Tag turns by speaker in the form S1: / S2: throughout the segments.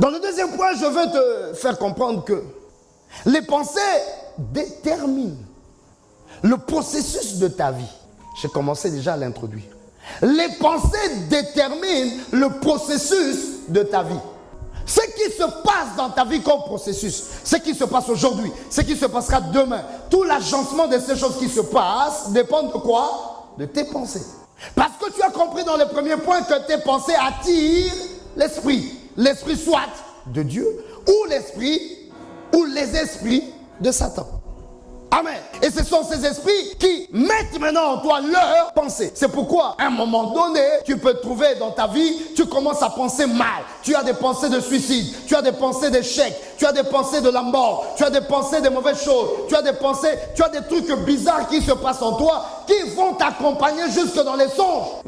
S1: Dans le deuxième point, je veux te faire comprendre que les pensées déterminent le processus de ta vie. J'ai commencé déjà à l'introduire. Les pensées déterminent le processus de ta vie. Ce qui se passe dans ta vie comme processus, ce qui se passe aujourd'hui, ce qui se passera demain, tout l'agencement de ces choses qui se passent dépend de quoi? De tes pensées. Parce que tu as compris dans le premier point que tes pensées attirent l'esprit. L'esprit soit de Dieu ou l'esprit ou les esprits de Satan. Amen. Et ce sont ces esprits qui mettent maintenant en toi leurs pensées. C'est pourquoi, à un moment donné, tu peux te trouver dans ta vie, tu commences à penser mal. Tu as des pensées de suicide, tu as des pensées d'échec, tu as des pensées de la mort, tu as des pensées de mauvaises choses, tu as des pensées, tu as des trucs bizarres qui se passent en toi, qui vont t'accompagner jusque dans les songes.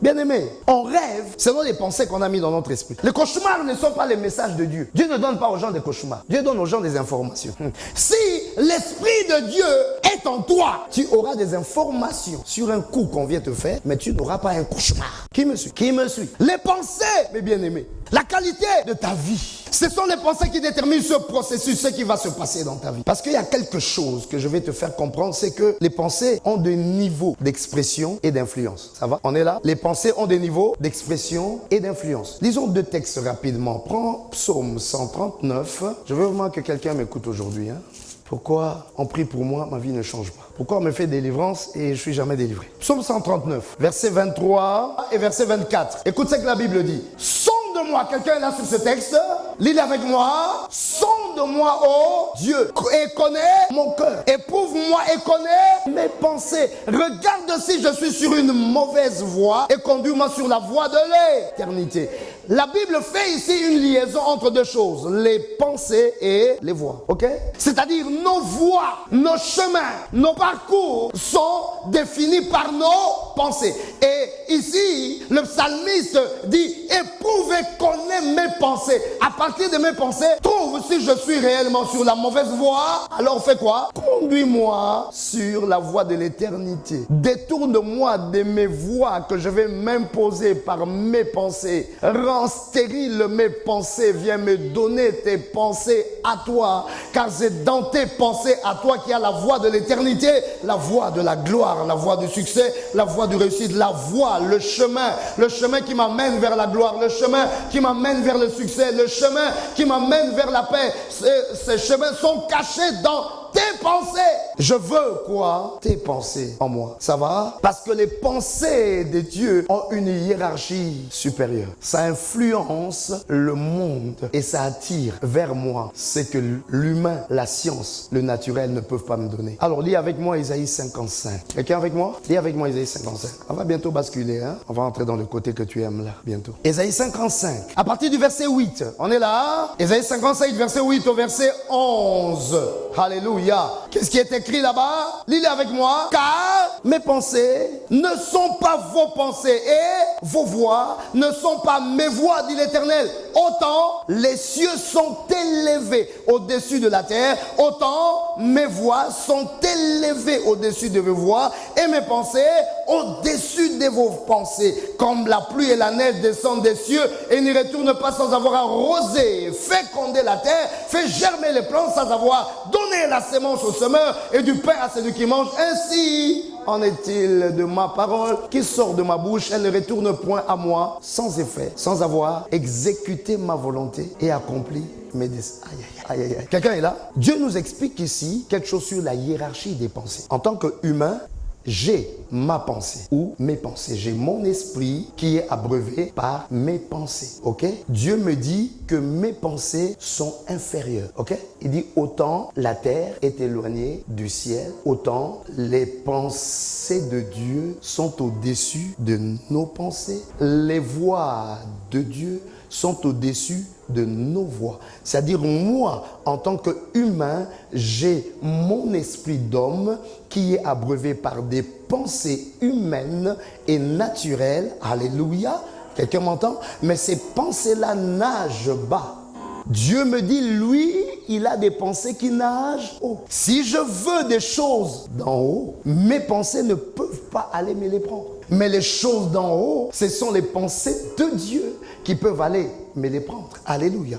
S1: Bien-aimé, on rêve selon les pensées qu'on a mis dans notre esprit. Les cauchemars ne sont pas les messages de Dieu. Dieu ne donne pas aux gens des cauchemars. Dieu donne aux gens des informations. Si l'esprit de Dieu est en toi, tu auras des informations sur un coup qu'on vient te faire, mais tu n'auras pas un cauchemar. Qui me suit? Qui me suit? Les pensées, mes bien-aimés, la qualité de ta vie, ce sont les pensées qui déterminent ce processus, ce qui va se passer dans ta vie. Parce qu'il y a quelque chose que je vais te faire comprendre, c'est que les pensées ont des niveaux d'expression et d'influence. Ça va? On est là? Les pensées ont des niveaux d'expression et d'influence. Lisons deux textes rapidement. Prends Psaume 139. Je veux vraiment que quelqu'un m'écoute aujourd'hui. Pourquoi on prie pour moi, ma vie ne change pas? Pourquoi on me fait délivrance et je ne suis jamais délivré? Psaume 139, verset 23 et verset 24. Écoute ce que la Bible dit. Sonde-moi, quelqu'un est là sur ce texte? Lis avec moi. Sonde-moi, ô Dieu, et connais mon cœur. Éprouve-moi et connais mes pensées. Regarde si je suis sur une mauvaise voie et conduis-moi sur la voie de l'éternité. La Bible fait ici une liaison entre deux choses, les pensées et les voies, ok? C'est-à-dire nos voies, nos chemins, nos parcours sont définis par nos pensées. Et ici, le psalmiste dit, éprouve et connais mes pensées. À partir de mes pensées, trouve si je suis réellement sur la mauvaise voie. Alors fais quoi? Conduis-moi sur la voie de l'éternité. Détourne-moi de mes voies que je vais m'imposer par mes pensées. Rends stérile mes pensées, viens me donner tes pensées à toi, car c'est dans tes pensées à toi qu'il y a la voie de l'éternité, la voie de la gloire, la voie du succès, la voie du réussite, la voie, le chemin qui m'amène vers la gloire, le chemin qui m'amène vers le succès, le chemin qui m'amène vers la paix. Ces chemins sont cachés dans tes pensées. Je veux quoi? Tes pensées en moi. Ça va? Parce que les pensées de Dieu ont une hiérarchie supérieure. Ça influence le monde et ça attire vers moi ce que l'humain, la science, le naturel ne peuvent pas me donner. Alors lis avec moi Isaïe 55. Quelqu'un avec moi? Lis avec moi Isaïe 55. On va bientôt basculer. On va entrer dans le côté que tu aimes là, bientôt. Isaïe 55. À partir du verset 8. On est là? Isaïe 55, verset 8 au verset 11. Alléluia. Qu'est-ce qui est écrit là-bas? Lis-le avec moi. Car mes pensées ne sont pas vos pensées et vos voix ne sont pas mes voix, dit l'Éternel. Autant les cieux sont élevés au-dessus de la terre, autant mes voix sont élevées au-dessus de vos voix et mes pensées au-dessus de vos pensées. Comme la pluie et la neige descendent des cieux et n'y retournent pas sans avoir arrosé, fécondé la terre, fait germer les plantes sans avoir donné la sémence au semeur et du pain à celui qui mange. Ainsi en est-il de ma parole qui sort de ma bouche. Elle ne retourne point à moi sans effet, sans avoir exécuté ma volonté et accompli mes desseins. Aïe, aïe, aïe, aïe. Quelqu'un est là? Dieu nous explique ici quelque chose sur la hiérarchie des pensées. En tant qu'humain, j'ai ma pensée ou mes pensées. J'ai mon esprit qui est abreuvé par mes pensées. Ok? Dieu me dit que mes pensées sont inférieures. Ok? Il dit autant la terre est éloignée du ciel, autant les pensées de Dieu sont au-dessus de nos pensées. Les voies de Dieu sont au-dessus de nos voix. C'est-à-dire moi, en tant qu'humain, j'ai mon esprit d'homme qui est abreuvé par des pensées humaines et naturelles. Alléluia. Quelqu'un m'entend? Mais ces pensées-là nagent bas. Dieu me dit, lui, il a des pensées qui nagent haut. Si je veux des choses d'en haut, mes pensées ne peuvent pas aller me les prendre. Mais les choses d'en haut, ce sont les pensées de Dieu qui peuvent aller me les prendre. Alléluia.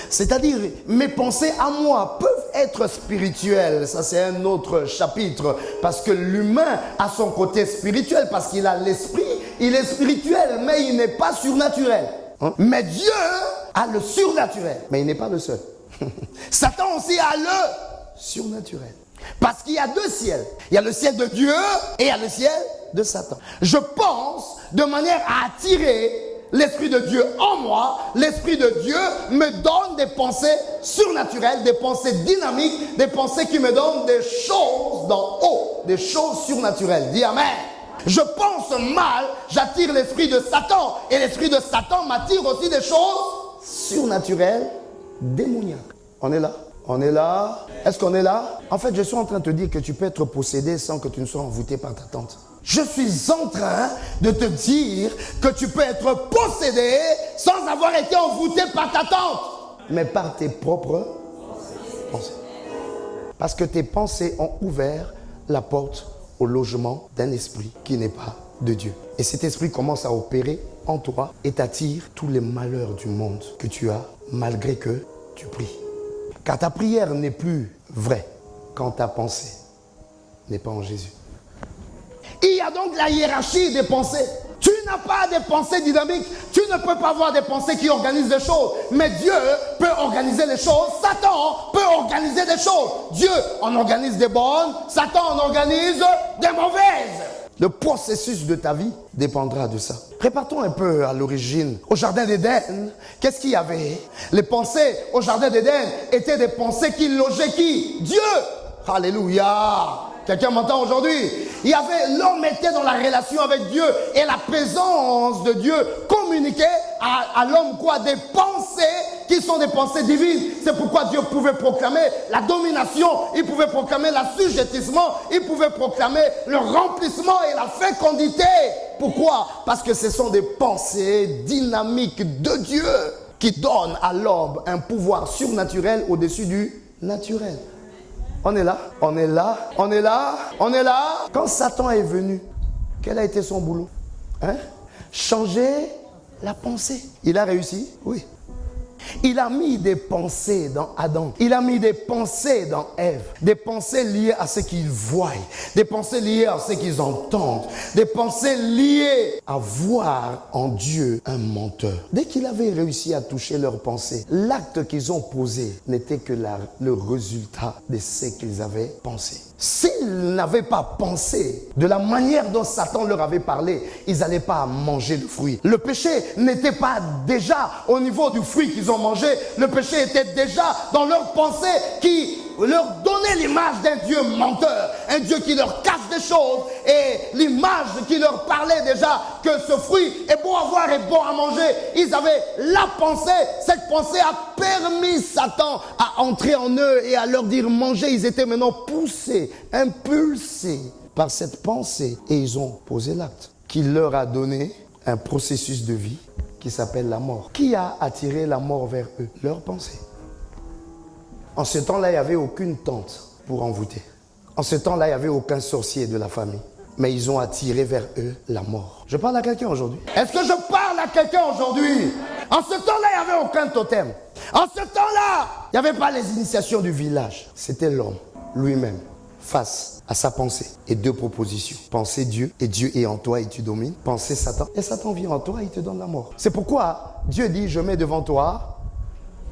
S1: C'est-à-dire, mes pensées à moi peuvent être spirituelles. Ça, c'est un autre chapitre. Parce que l'humain a son côté spirituel. Parce qu'il a l'esprit, il est spirituel, mais il n'est pas surnaturel. Mais Dieu a le surnaturel, mais il n'est pas le seul. Satan aussi a le surnaturel. Parce qu'il y a deux ciels. Il y a le ciel de Dieu et il y a le ciel de Satan. Je pense de manière à attirer l'Esprit de Dieu en moi. L'Esprit de Dieu me donne des pensées surnaturelles, des pensées dynamiques, des pensées qui me donnent des choses d'en haut, des choses surnaturelles. Dis Amen. Je pense mal, j'attire l'esprit de Satan. Et l'esprit de Satan m'attire aussi des choses surnaturelles, démoniaques. On est là? On est là? Est-ce qu'on est là? En fait, je suis en train de te dire que tu peux être possédé sans que tu ne sois envoûté par ta tante. Je suis en train de te dire que tu peux être possédé sans avoir été envoûté par ta tante, mais par tes propres pensées. Parce que tes pensées ont ouvert la porte au logement d'un esprit qui n'est pas de Dieu. Et cet esprit commence à opérer en toi et t'attire tous les malheurs du monde que tu as malgré que tu pries. Car ta prière n'est plus vraie quand ta pensée n'est pas en Jésus. Il y a donc la hiérarchie des pensées. Tu n'as pas des pensées dynamiques. Tu ne peux pas avoir des pensées qui organisent des choses. Mais Dieu peut organiser les choses. Satan peut organiser des choses. Dieu en organise des bonnes. Satan en organise des mauvaises. Le processus de ta vie dépendra de ça. Repartons un peu à l'origine. Au jardin d'Éden, qu'est-ce qu'il y avait? Les pensées au jardin d'Éden étaient des pensées qui logeaient qui? Dieu. Alléluia. Quelqu'un m'entend aujourd'hui? L'homme était dans la relation avec Dieu et la présence de Dieu communiquait à l'homme quoi? Des pensées qui sont des pensées divines. C'est pourquoi Dieu pouvait proclamer la domination, il pouvait proclamer l'assujettissement, il pouvait proclamer le remplissement et la fécondité. Pourquoi? Parce que ce sont des pensées dynamiques de Dieu qui donnent à l'homme un pouvoir surnaturel au-dessus du naturel. On est là, on est là, on est là, on est là. Quand Satan est venu, quel a été son boulot? Changer la pensée. Il a réussi? Oui. Il a mis des pensées dans Adam. Il a mis des pensées dans Ève. Des pensées liées à ce qu'ils voient. Des pensées liées à ce qu'ils entendent. Des pensées liées à voir en Dieu un menteur. Dès qu'il avait réussi à toucher leurs pensées, l'acte qu'ils ont posé n'était que le résultat de ce qu'ils avaient pensé. S'ils n'avaient pas pensé de la manière dont Satan leur avait parlé, ils n'allaient pas manger le fruit. Le péché n'était pas déjà au niveau du fruit qu'ils ont mangé. Le péché était déjà dans leurs pensées qui leur donnait l'image d'un Dieu menteur. Un Dieu qui leur cache des choses et l'image qui leur parlait déjà que ce fruit est bon à voir et bon à manger. Ils avaient la pensée. Cette pensée a permis Satan à entrer en eux et à leur dire manger. Ils étaient maintenant poussés, impulsés par cette pensée et ils ont posé l'acte qui leur a donné un processus de vie qui s'appelle la mort. Qui a attiré la mort vers eux? Leur pensée. En ce temps-là, il n'y avait aucune tante pour envoûter. En ce temps-là, il n'y avait aucun sorcier de la famille. Mais ils ont attiré vers eux la mort. Je parle à quelqu'un aujourd'hui. Est-ce que je parle à quelqu'un aujourd'hui? En ce temps-là, il n'y avait aucun totem. En ce temps-là, il n'y avait pas les initiations du village. C'était l'homme lui-même face à sa pensée. Et deux propositions. Penser Dieu et Dieu est en toi et tu domines. Penser Satan et Satan vient en toi et il te donne la mort. C'est pourquoi Dieu dit je mets devant toi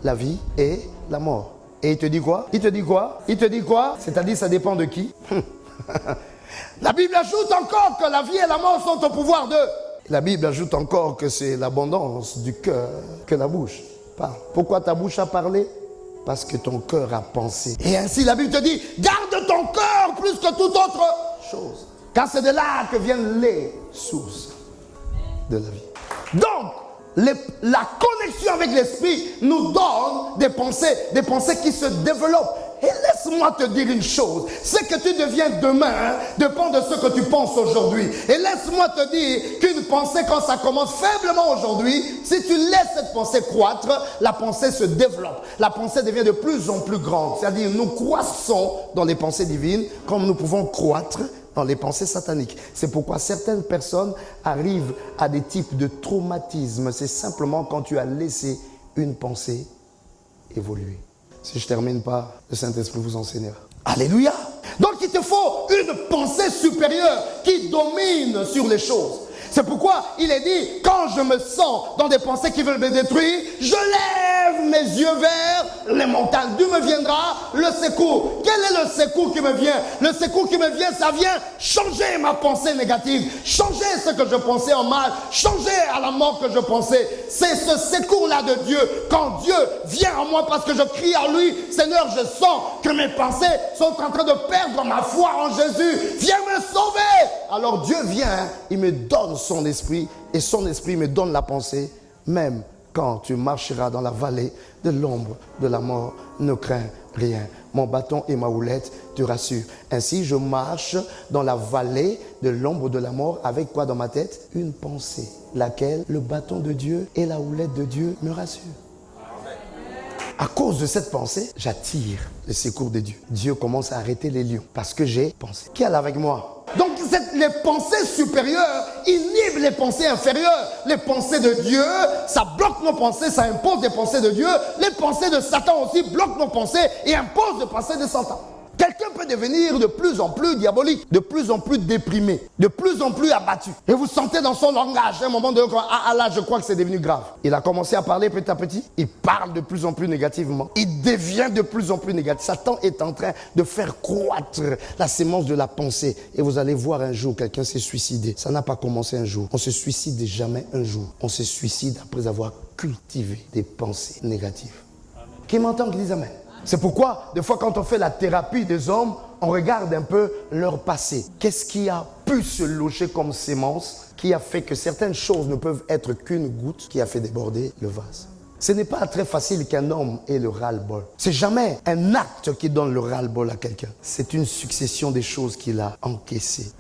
S1: la vie et la mort. Et il te dit quoi? Il te dit quoi? Il te dit quoi? C'est-à-dire ça dépend de qui? La Bible ajoute encore que la vie et la mort sont au pouvoir d'eux. La Bible ajoute encore que c'est l'abondance du cœur que la bouche parle. Pourquoi ta bouche a parlé? Parce que ton cœur a pensé. Et ainsi la Bible te dit, garde ton cœur plus que toute autre chose. Car c'est de là que viennent les sources de la vie. Donc, la connexion avec l'esprit nous donne des pensées qui se développent. Et laisse-moi te dire une chose. Ce que tu deviens demain dépend de ce que tu penses aujourd'hui. Et laisse-moi te dire qu'une pensée, quand ça commence faiblement aujourd'hui, si tu laisses cette pensée croître, la pensée se développe. La pensée devient de plus en plus grande. C'est-à-dire, nous croissons dans les pensées divines comme nous pouvons croître dans les pensées sataniques. C'est pourquoi certaines personnes arrivent à des types de traumatismes. C'est simplement quand tu as laissé une pensée évoluer. Si je termine pas, le Saint-Esprit vous enseignera. Alléluia! Donc il te faut une pensée supérieure qui domine sur les choses. C'est pourquoi il est dit, quand je me sens dans des pensées qui veulent me détruire, je lève mes yeux vers les montagnes. D'où me viendra le secours? Quel est le secours qui me vient? Le secours qui me vient, ça vient changer ma pensée négative, changer ce que je pensais en mal, changer à la mort que je pensais. C'est ce secours-là de Dieu. Quand Dieu vient à moi parce que je crie à lui, Seigneur, je sens que mes pensées sont en train de perdre ma foi en Jésus. Viens me sauver. Alors Dieu vient, il me donne son esprit et son esprit me donne la pensée. Même quand tu marcheras dans la vallée de l'ombre de la mort, ne crains rien. Mon bâton et ma houlette te rassurent. Ainsi, je marche dans la vallée de l'ombre de la mort avec quoi dans ma tête? Une pensée, laquelle le bâton de Dieu et la houlette de Dieu me rassurent. À cause de cette pensée, j'attire le secours de Dieu. Dieu commence à arrêter les lions parce que j'ai pensé. Qui est là avec moi? Donc les pensées supérieures inhibent les pensées inférieures. Les pensées de Dieu, ça bloque nos pensées, ça impose des pensées de Dieu. Les pensées de Satan aussi bloquent nos pensées et imposent des pensées de Satan. Quelqu'un peut devenir de plus en plus diabolique, de plus en plus déprimé, de plus en plus abattu. Et vous sentez dans son langage, à un moment donné, là, je crois que c'est devenu grave. Il a commencé à parler petit à petit. Il parle de plus en plus négativement. Il devient de plus en plus négatif. Satan est en train de faire croître la sémence de la pensée. Et vous allez voir un jour, quelqu'un s'est suicidé. Ça n'a pas commencé un jour. On se suicide jamais un jour. On se suicide après avoir cultivé des pensées négatives. Qui m'entend, qui dit amen? C'est pourquoi, des fois, quand on fait la thérapie des hommes, on regarde un peu leur passé. Qu'est-ce qui a pu se loger comme sémence qui a fait que certaines choses ne peuvent être qu'une goutte qui a fait déborder le vase? Ce n'est pas très facile qu'un homme ait le ras-le-bol. C'est jamais un acte qui donne le ras-le-bol à quelqu'un. C'est une succession des choses qu'il a encaissées.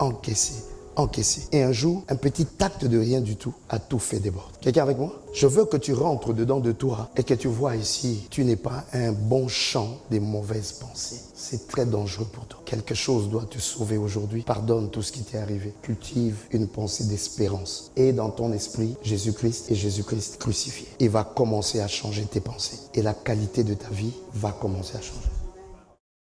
S1: Et un jour, un petit acte de rien du tout a tout fait déborder. Quelqu'un avec moi? Je veux que tu rentres dedans de toi et que tu vois ici, tu n'es pas un bon champ des mauvaises pensées. C'est très dangereux pour toi. Quelque chose doit te sauver aujourd'hui. Pardonne tout ce qui t'est arrivé. Cultive une pensée d'espérance. Et dans ton esprit, Jésus-Christ et Jésus-Christ crucifié. Il va commencer à changer tes pensées. Et la qualité de ta vie va commencer à changer.